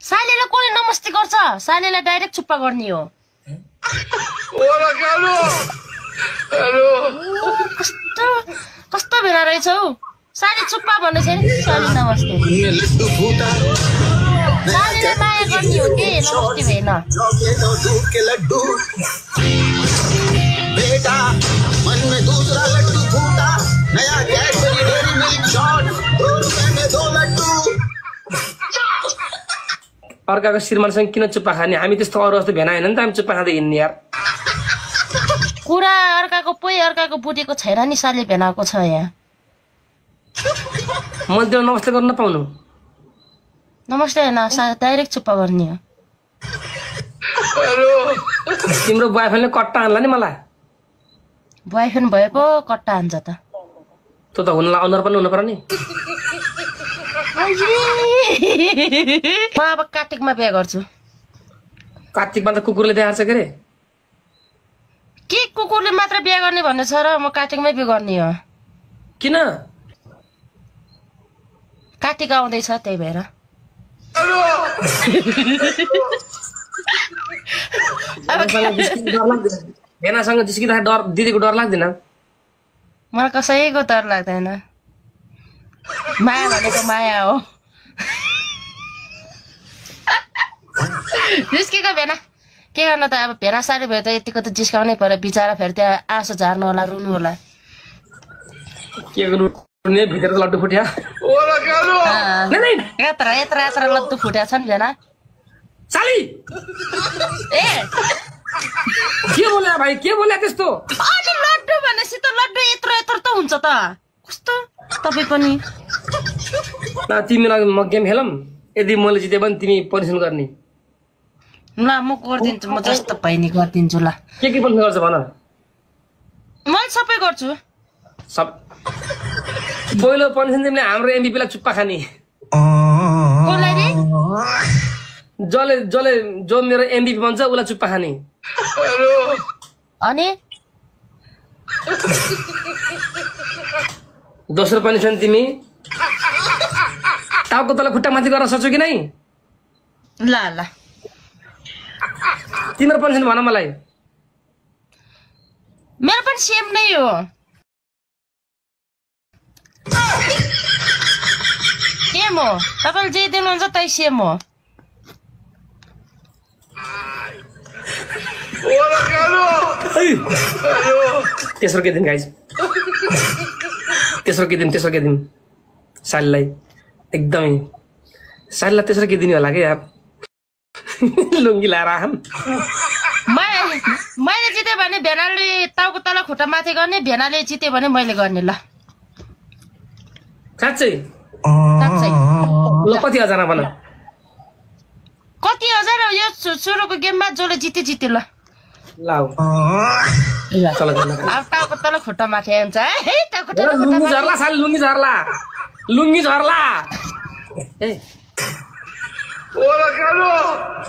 सालीले कसले नमस्ते गर्छ सालीलाई डाइरेक्ट चुप्पा गर्ने हो कस्तो कस्तो भेला रहेछौ साली चुप्पा भन्ने छैन साली नमस्ते सालीले माया गर्ने हो के नमस्ते भएन बेटा मन में दूसरा लड्डू फूटा नया कैडबरी डेयरी मिल्क शॉट 2 रुपए में 2 लड्डू अर्काको श्रीमानसँग किन चुप्पा खाने हामी त्यस्तो अरू जस्तो भेना हैन नि त हामी चुप्पा खाँदै हिँड्ने यार कुरा अर्काको पोइ अर्काको बुढीको छैन नि साली भेनाको छ यहाँ मैले त्यो नमस्ते गर्न नपाउनु नमस्ते हैन डाइरेक्ट चुप्पा गर्ने हो तिम्रो बोयफ्रेन्डले कट्टा हान्ला नि मलाई बोयफ्रेन्ड भएको कट्टा हान्छ त त्यो त हुनला अनुहार पनि हुनु पर्यो नि म अब कार्तिकमा बिहे गर्छु कार्तिकमा त कुकुरले देखाएको छ के कुकुरले मात्र बिहे गर्ने भन्ने छ र म कार्तिकमै बिहे गर्ने हो किन कार्तिक आउँदैछ त्यही भएर भेनासँग जिस्किँदा डर दिदीको डर लाग्दैन मलाई कसैको डर लाग्दैन माया भनेको माया हो जिस्केको भेना के गर्नु त अब भेना सारी भयो त यतिको त जिस्काउनै पर्यो बिचारा फेरि त्यहाँ आँसु झार्नु होला रुनु होला के गर्नु भित्र लड्डु फुट्या यत्र यत्र यत्र लड्डु फुट्या छ नि भेना साली ए के बोल्या भाइ के बोल्या त्यस्तो अनि लड्डु भनेपछि त लड्डु यत्र यत्र त हुन्छ त कस्तो तपाई पनि तिमीलाई म गेम खेलम यदि मैले जिते भने तिमी पनिसन गर्ने ल म गर्दिन्छु म जस्तो भइ नि गर्दिन्छु ल के पनिसन गर्छ भन मैले सबै गर्छु सब पहिलो पनिसन तिमीले हाम्रो एमबीपी लाई चुप्पा खाने कसलाई रे जले जले जो मेरो एमबीपी भन्छ उलाई चुप्पा खाने अनि दोस्रो पनिसन तिमी टाउको तल खुट्टा माथि गर्न सक्छौ कि नै ल ल तिम्रो पनिसन भन मलाई मेरो पनि सेम नै हो सेम हो तपाईले जे दिनुहुन्छ त्यही सेम हो तेस्रो के दिन गाइज तेस्रो के दिन सालीलाई एकदमै सालीलाई तेस्रो के दिन होला के यार लुङ्गी लाएर आम मैले जिते भने भेनाले टाउको तल खुट्टा माथि गर्ने भेनाले जिते भने मैले गर्ने ल साँच्चै साँच्चै ल कति हजार भन कति हजार यो सुरुको गेममा जसले जिते ल लाउ चल चल अब टाउको तल खुट्टा माथि हुन्छ है टाउको तल खुट्टा लुङ्गी झर्ला साली लुङ्गी झर्ला ए ओला कालो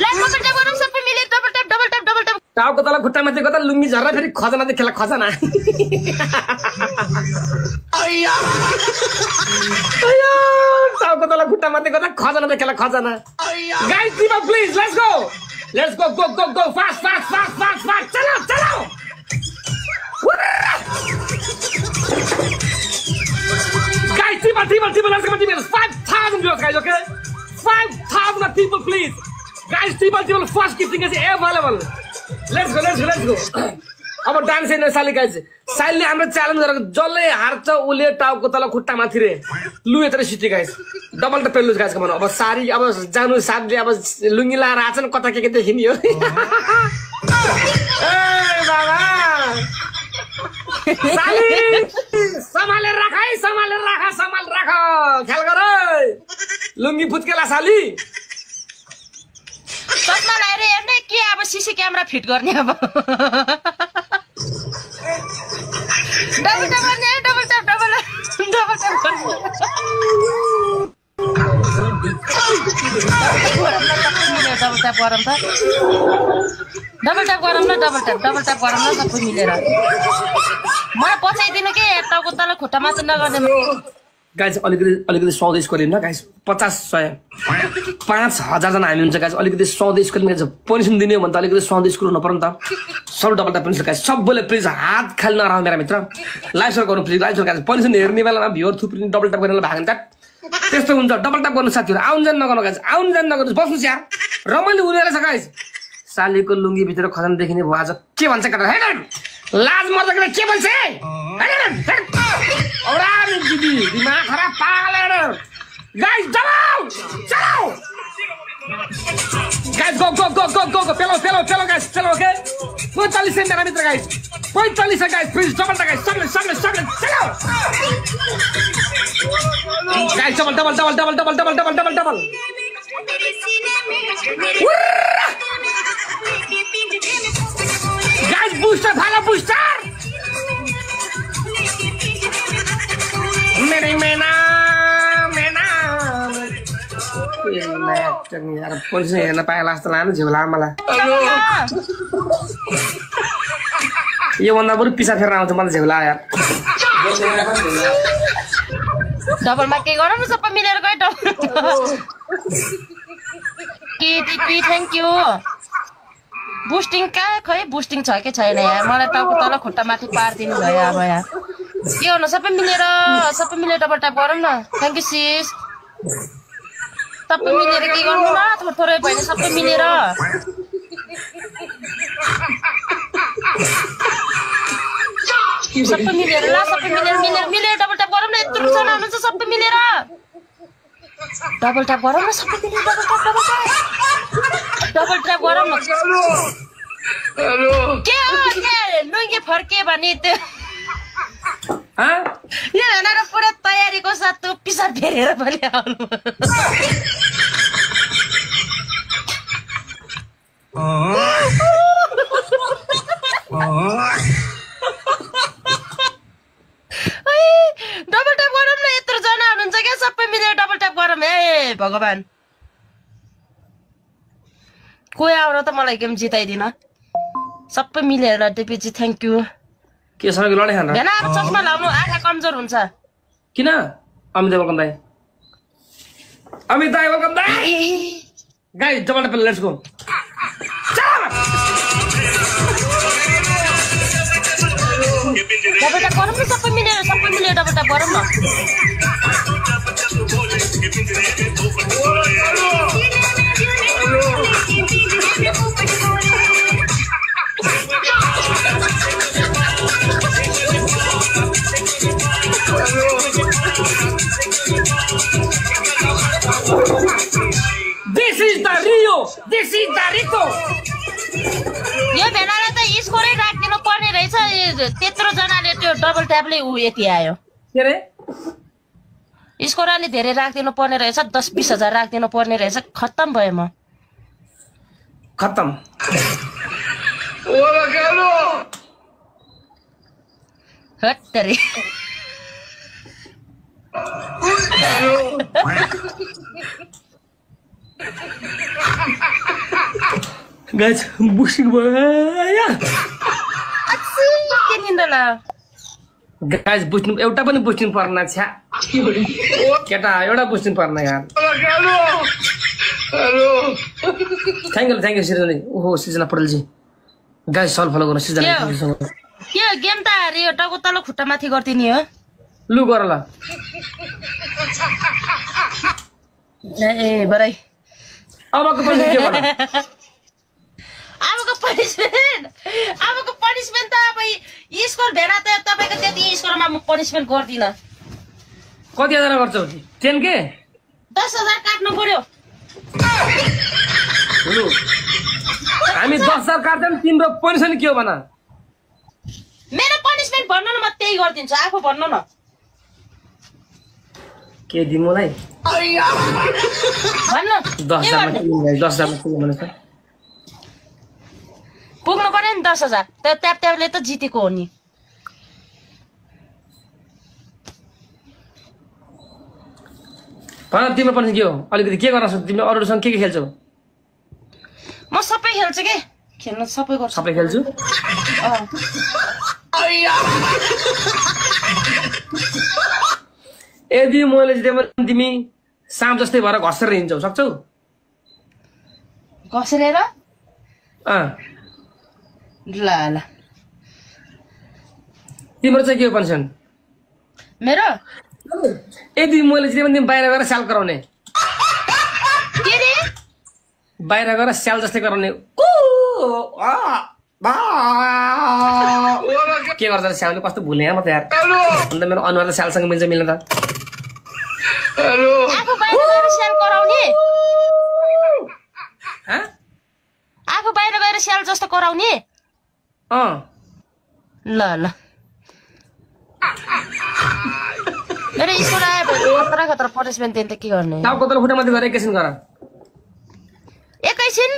ल डबल ट्याप गरौँ सबै मिले डबल ट्याप टाउको तल खुट्टा माथि गर्दा लुङ्गी झर्ला फेरि खजना देखेला खजना अय्या टाउको तल खुट्टा माथि गर्दा खजना देखेला खजना guys team up please let's go fast चलो guys team let's go team 5,000 viewers guys okay 5,000 people please guys team first gifting is available let's go अब डान्स हेर्न साली गाइज सालीले हाम्रो च्यालेन्ज गरेको जसले हार्छ उले टाउको तल खुट्टा माथि रे लु यत्र सिटी गाइज डबल ट पेलुज गाइज भन अब सारी अब जानु साथले अब लुङ्गी लाएर आछन् कता के देखिनी हो ए बाबा साली सम्हालेर राख ख्याल गर लुङ्गी फुत्केला साली चस्मा लाएर हेर्ने के अब सीसी क्यामेरा फिट गर्ने अब डबल ट्याप गरौँ न सबै मिलेर मलाई पचाइदिनु के टाउको तल खुट्टा माथि नगर्ने गाइज अलिकति 100 स्क्वायर न गाइज 50 100 5000 जना हामी हुन्छ गाइज अलिकति 100 स्क्वायर गाइज पनिसमेन्ट दिने हो भने त अलिकति 100 स्क्वायर हुनु पर्यो नि त सब डबल ट्याप पनिसमेन्ट गाइज सबैले प्लिज हात खाली नराउ मेरा मित्र लाइभ शेयर गर्नु please live share guys punishment हेर्ने बेलामा भ्युअर थुप्रिने डबल ट्याप गरेर भाग्न ट्याप त्यस्तो हुन्छ डबल ट्याप गर्नु साथीहरु आउन जान नगर्नु गाइज आउन जान नगर्नु बस्नुस् यार रमाइलो हुने रहेछ गाइज सालीको लुङ्गी भित्र खजान देखिने भयो आज के भन्छ केटा हैन लाज मर्दा के भन्छ औरा दिदी दिमाग खराब पागल है गाइस चलाओ गाइस गो चलो गाइस चलो ओके 45 सेकंड मेरा मित्र guys 45 guys please double guys सबले चलो गाइस डबल गाइस बूस्टर भागा बूस्टर मेरे मेना यार पुलिस हेर्न पाएला जस्तो लाग्यो झिउला मलाई यो भन्दा बरु पिसा फेर्न आउँछ मलाई झिउला यार डबलमा के गरौँ न सबै मिलेर गए डबल के थ्याङ्क यू बुस्टिङ कहाँ खै बुस्टिङ छ कि छैन यार मलाई टाउको तल खुट्टा माथि पारिदिनु भयो अब यार के गर्नु सबै मिलेर डबल ट्याप गरौँ न थ्याङ्क यू सिस सबै मिलेर के गर्नु न थोरै भएन सबै मिलेर मिलेर डबल ट्याप गरौँ न यत्रो जना हुनुहुन्छ सबै मिलेर डबल ट्याप गरौँ न सबै मिलेर डबल ट्याप गरौँ न के लुङ्गे फर्के भने त्यो यो भनेर पुरा तयारीको साथ त्यो पिसा फेरेर पनि आउनु डबल ट्याप गरौँ न यत्रो जना हुनुहुन्छ क्या सबै मिलेर डबल ट्याप गरौँ ए भगवान कोही आउन त मलाई गेम जिताइदिन सबै मिलेर टिपिजी थ्याङ्क यू के सँग लडे खान हैन अब चस्मा लाउनु आँखा कमजोर हुन्छ किन अमित वेलकम दाइ वेलकम दाइ guys double tap let's go double tap गरौँ न सबै मिलेर डबल ट्याप गरौँ न This is the Rio. This is the Rico. यो भेनाले त स्कोरै राख्दिनु पर्ने रहेछ त्यत्रो जनाले त्यो डबल ट्यापले उ यति आयो के रे स्कोरले धेरै राख्दिनु पर्ने रहेछ 10-20 हजार राख्दिनु पर्ने रहेछ खत्तम भयो म खत्तम ओला गालो हत्तरी गाइस बुस्टिङ भयो के निन्दला गाइस बुस्टिङ एउटा पनि बुस्टिङ पर्न छ्या केटा एउटा बुस्टिङ पर्न यार हेलो थ्याङ्क यू सृजना ओहो सृजना पटेल जी गाइस सल्भ फलो गर्नु सृजना के गेम त हारियो टाउको तल खुट्टा माथि गर्दिनी हो लु गर ल ए बराई अबको पनि के गर्नु अबको पनिशमेन्ट त अब स्कोर भेना त तपाईको त्यति स्कोरमा म पनिशमेन्ट गर्दिन कति हजार गर्छौ 10 के 10,000 काट्नु पर्यो लु हामी 10,000 काट्छौं तिम्रो पनिशमेन्ट के हो भन मेरो पनिशमेन्ट भन्नु न म त्यही गर्दिन्छु आफू भन्नु न के दिमुलाई भन्नु 10,000 पुग्नु पर्यो नि 10,000 त्यो ट्यापले त जितेको हो नि भन तिम्रो पनि के हो अलिकति के गर्न सक्छौ तिमीले अरूसँग के खेल्छौ म सबै खेल्छु के खेल्न सबै गर्छु सबै खेल्छु यदि मैले जिते भने तिमी साँप जस्तै भएर घसेर हिँड्छौ सक्छौ घसेरेर ल ल तिम्रो चाहिँ के हो कन्डिसन मेरो यदि मैले जिते भने तिमी बाहिर गएर स्याल कराउने के रे बाहिर गएर स्याल जस्तै कराउने के गर्दा स्यालले कस्तो भुले म त यार अन्त मेरो अनुहार त स्यालसँग मिल्छ मिल्दैन त आफू बाहिर गएर स्याल कराउने आफू बाहिर गएर स्याल जस्तो कराउने ल ल मेरो स्कुल आयो खतरा खतरा पनिसमेन्ट दिन्छ के गर्ने टाउको तल खुट्टा माथि गएर एकैछिन गर एकैछिन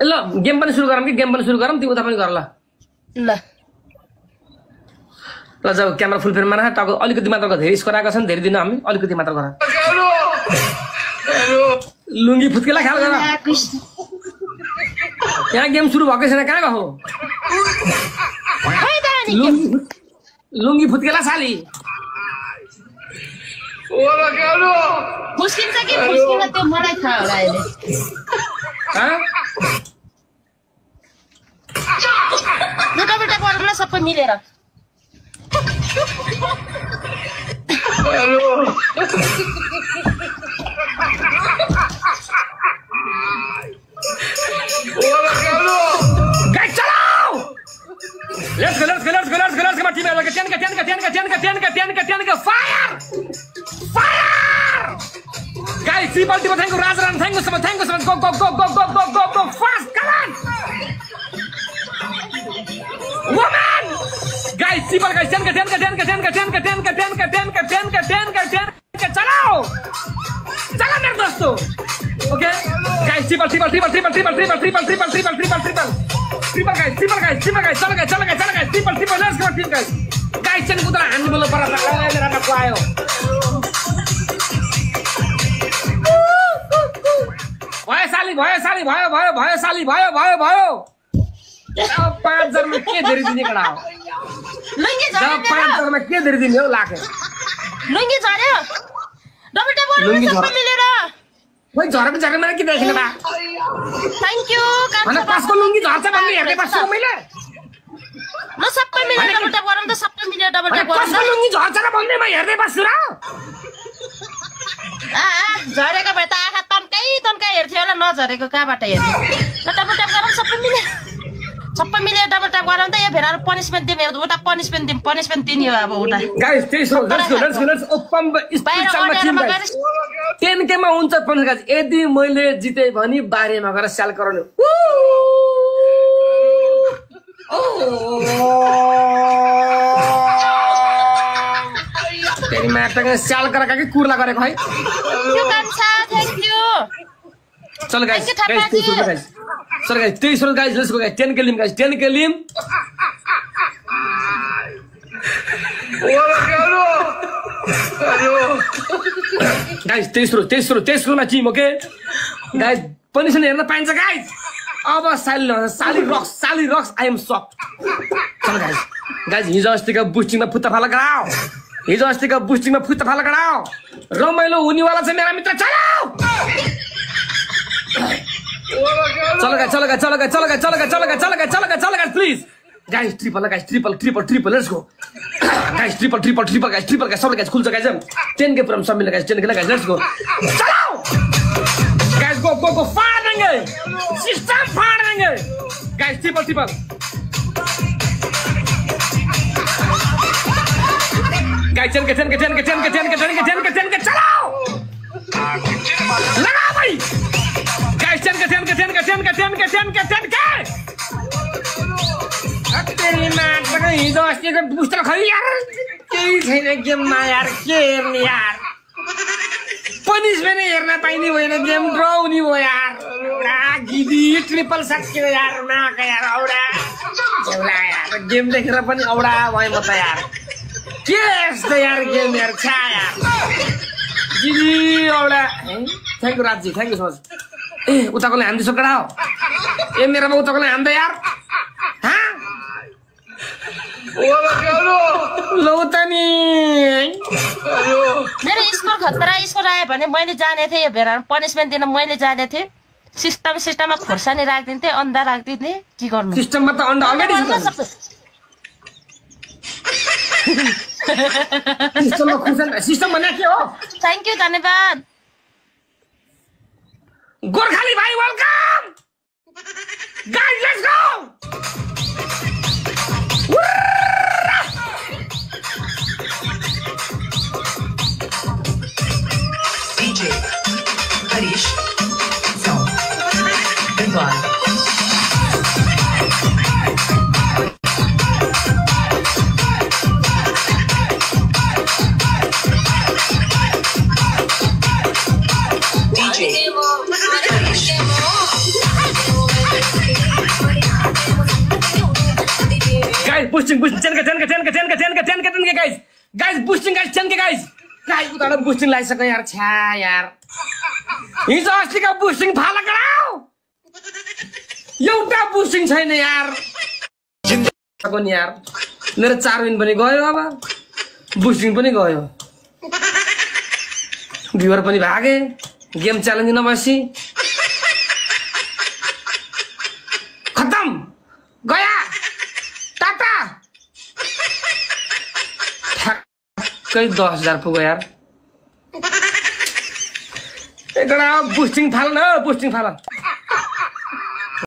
ल गेम पनि सुरु गरौँ कि गेम पनि सुरु गरौँ तिमी उता पनि गर ल ल ल जब क्यामेरा फुल फ्रेममा राख टाउको अलिकति मात्र धेरै स्कोराएको छ नि धेरै दिन हामी अलिकति मात्र गर लुङ्गी फुत्केला ख्याल गर यहाँ गेम सुरु भएकै छैन कहाँ गयो लुङ्गी फुत्केला साली मुस्किल छ कि मुस्किल त्यो मलाई थाहा होला अहिले दुटाबटा पढ्नुलाई सबै मिलेर Let's go, let's go, let's go, let's go, let's go, my team. Fire! Fire! Guys, triple, thank you, Razaran, thank you so much, go, fast, come on! Woman! Guys, triple, guys, 10, चलो मेरे दोस्तों, okay? Guys, triple, guys, चलो guys, triple, let's go team guys. Guys, चल कुछ ना handle बोलो पर मेरा ना कुआयो. भयो. अब 5,000 में क्या देरी दिन कराओ? लुंगी जा रहे जब 5,000 में क्या देरी दिन हो लाके? लुंगी जा रहे हो? डबल टैप और सब मिलेगा. वही जोर में जाके मैंने कितना देखने बा? Thank you. मैंने पास को लुंगी जोर से बंदी है के पास को मिले? No सब पे मिले डबल टैप और हम तो सब पे मिले डबल टैप और पास को लुंगी जोर से बंदी मैं यार दे पास सुना? झरेको भए त आँखा तन्कै हेर्थ्यो होला नझरेको कहाँबाट हेर्ने डबल ट्याप गरौँ सबै मिले डबल ट्याप गरौँ त यो फेरि अरू पनिसमेन्ट दिउँ उता पनिसमेन्ट दिने हो अब उता guys let's open special team guys 10k मा हुन्छ पनि गाइस यदि मैले जिते भने बारेमा गएर स्याल गराउने तेरी माटका स्याल गरेका कि कुर्ला गरेको है त्यो कान्छा थ्यांक यू चलो गाइस चलो guys 23 guys let's go guys 10k लिम गाइस 10k लिम गाइस 23 मा टिम ओके गाइस पनिसन हेर्न पाइन्छ गाइस अब साली रक्स आई एम सॉफ्ट चलो गाइस हिजो अस्तिको बुस्टिङमा फुत्ता फाला गराओ रमाइलो हुनेवाला छ मेरा मित्र चलो guys please guys triple let's go guys triple guys sub guys खुल्छ गाइस 10k पुरम सब मिलेगा guys 10k guys let's go चलो गाइस गो फाड़ देंगे सिस्टम फाड़ देंगे गाइस ट्रिपल गाइस 10k चलो लगा भाई गाइस 10k तेरी मां का हिजो अस्तिको बुस्टर खै यार केही छैन गेममा यार के हेर्ने यार पनिसमेन्ट हेर्न पाइने होइन गेम ड्र हुने भयो यार गिदी ट्रिपल सक्यो यार नाका यार औडा यार गेम देखेर पनि औडा भयो म त यार के यस्तो यार गेम यार छा यार गिदी औडा थ्यांक यू राजी थ्यांक यू सो मच ए उताकोले हान्दिसो कडा हो ए मेरोमा उताकोले हान्दै यार लौ त नि मेरो स्कोर खतरा स्कोर आयो भने मैले जाने थिएँ यो भेरा पनिसमेन्ट दिन मैले जाने थिएँ सिस्टममा खोर्सानी राखिदिन्थेँ अन्डा राखिदिन्थेँ के गर्नु सिस्टममा त अन्डा अलरेडी छ सिस्टममा खोर्सानी सिस्टम भने के हो थ्याङ्क यू धन्यवाद गोर्खाली भाइ welcome guys let's go DJ Harish from Bengal. DJ Harish. Guys, boosting, ten ke guys, boosting guys, 10 ke guys. Guys, उता boosting लाइसक्यो यार छ्या यार हिजो अस्तिको boosting फाला गराऊ एउटा boosting छैन यार जिन्दगी नि यार मेरो 4 विन पनि गयो अब boosting पनि गयो भ्युअर पनि भागे गेम च्यालेन्ज नबसी खतम गया टाटा ठ्याक्कै 10,000 पुग्यो यार एकटा बुस्टिङ फाल न बुस्टिङ फाल